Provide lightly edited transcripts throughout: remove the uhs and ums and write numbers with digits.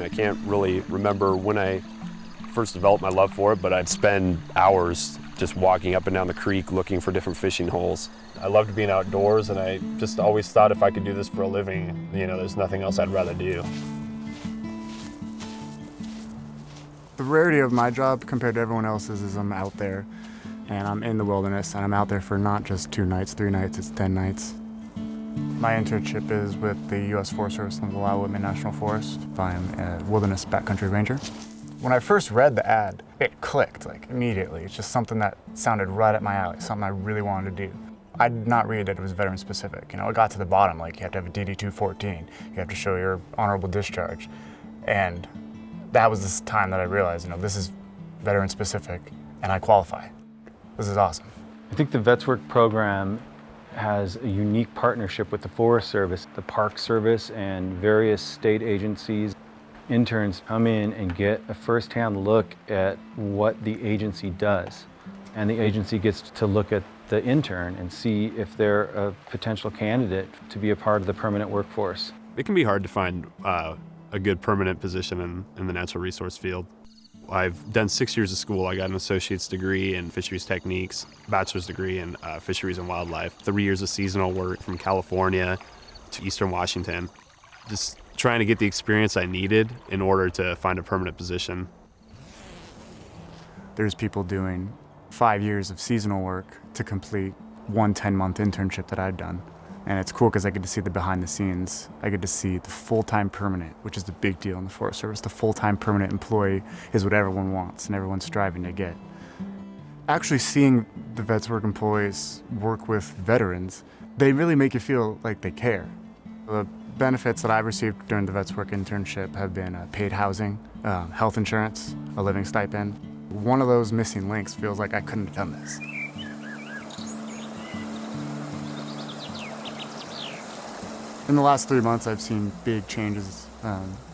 I can't really remember when I first developed my love for it, but I'd spend hours just walking up and down the creek looking for different fishing holes. I loved being outdoors, and I just always thought if I could do this for a living, there's nothing else I'd rather do. The rarity of my job compared to everyone else's is I'm out there and I'm in the wilderness, and I'm out there for not just 2 nights, 3 nights, it's 10 nights. My internship is with the U.S. Forest Service in the Whitman National Forest. I'm a wilderness backcountry ranger. When I first read the ad, it clicked immediately. It's just something that sounded right at my alley, something I really wanted to do. I did not read that it was veteran specific. It got to the bottom, you have to have a DD-214, you have to show your honorable discharge. And that was this time that I realized, this is veteran specific and I qualify. This is awesome. I think the VetsWork program has a unique partnership with the Forest Service, the Park Service, and various state agencies. Interns come in and get a first-hand look at what the agency does. And the agency gets to look at the intern and see if they're a potential candidate to be a part of the permanent workforce. It can be hard to find a good permanent position in the natural resource field. I've done 6 years of school. I got an associate's degree in fisheries techniques, bachelor's degree in fisheries and wildlife, 3 years of seasonal work from California to Eastern Washington. Just trying to get the experience I needed in order to find a permanent position. There's people doing 5 years of seasonal work to complete one 10-month internship that I've done. And it's cool because I get to see the behind the scenes. I get to see the full-time permanent, which is the big deal in the Forest Service. The full-time permanent employee is what everyone wants and everyone's striving to get. Actually seeing the VetsWork employees work with veterans, they really make you feel like they care. The benefits that I've received during the VetsWork internship have been paid housing, health insurance, a living stipend. One of those missing links feels like I couldn't have done this. In the last 3 months, I've seen big changes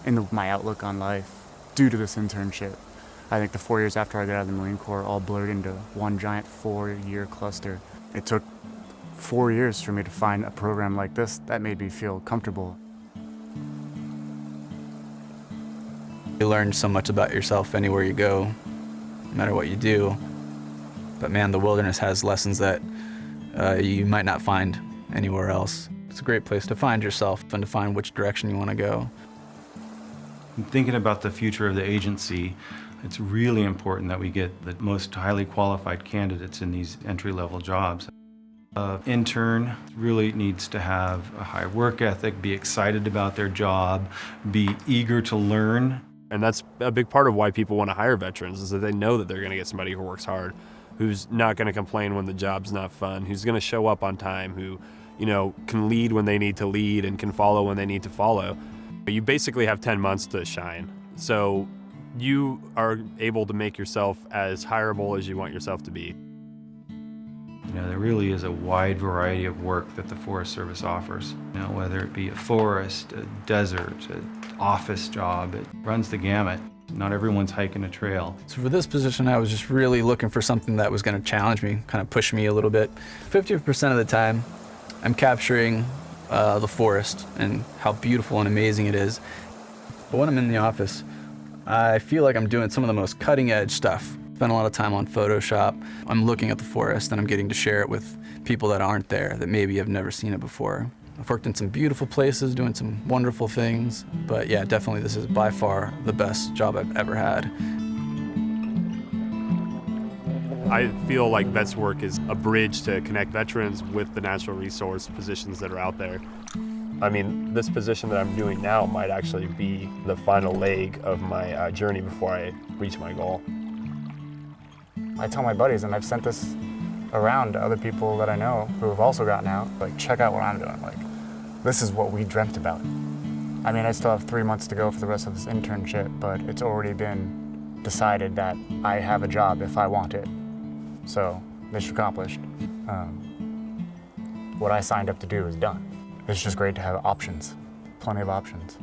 in my outlook on life due to this internship. I think the 4 years after I got out of the Marine Corps all blurred into one giant 4-year cluster. It took 4 years for me to find a program like this that made me feel comfortable. You learn so much about yourself anywhere you go, no matter what you do. But man, the wilderness has lessons that you might not find anywhere else. It's a great place to find yourself and to find which direction you want to go. Thinking about the future of the agency, it's really important that we get the most highly qualified candidates in these entry-level jobs. An intern really needs to have a high work ethic, be excited about their job, be eager to learn. And that's a big part of why people want to hire veterans, is that they know that they're going to get somebody who works hard, who's not going to complain when the job's not fun, who's going to show up on time, who can lead when they need to lead and can follow when they need to follow. You basically have 10 months to shine. So you are able to make yourself as hireable as you want yourself to be. There really is a wide variety of work that the Forest Service offers. Whether it be a forest, a desert, an office job, it runs the gamut. Not everyone's hiking a trail. So for this position, I was just really looking for something that was going to challenge me, kind of push me a little bit. 50% of the time, I'm capturing the forest and how beautiful and amazing it is. But when I'm in the office, I feel like I'm doing some of the most cutting-edge stuff. Spend a lot of time on Photoshop. I'm looking at the forest and I'm getting to share it with people that aren't there, that maybe have never seen it before. I've worked in some beautiful places, doing some wonderful things, but yeah, definitely this is by far the best job I've ever had. I feel like VetsWork is a bridge to connect veterans with the natural resource positions that are out there. I mean, this position that I'm doing now might actually be the final leg of my journey before I reach my goal. I tell my buddies, and I've sent this around to other people that I know who have also gotten out, check out what I'm doing. This is what we dreamt about. I mean, I still have 3 months to go for the rest of this internship, but it's already been decided that I have a job if I want it. So, mission accomplished. What I signed up to do is done. It's just great to have options, plenty of options.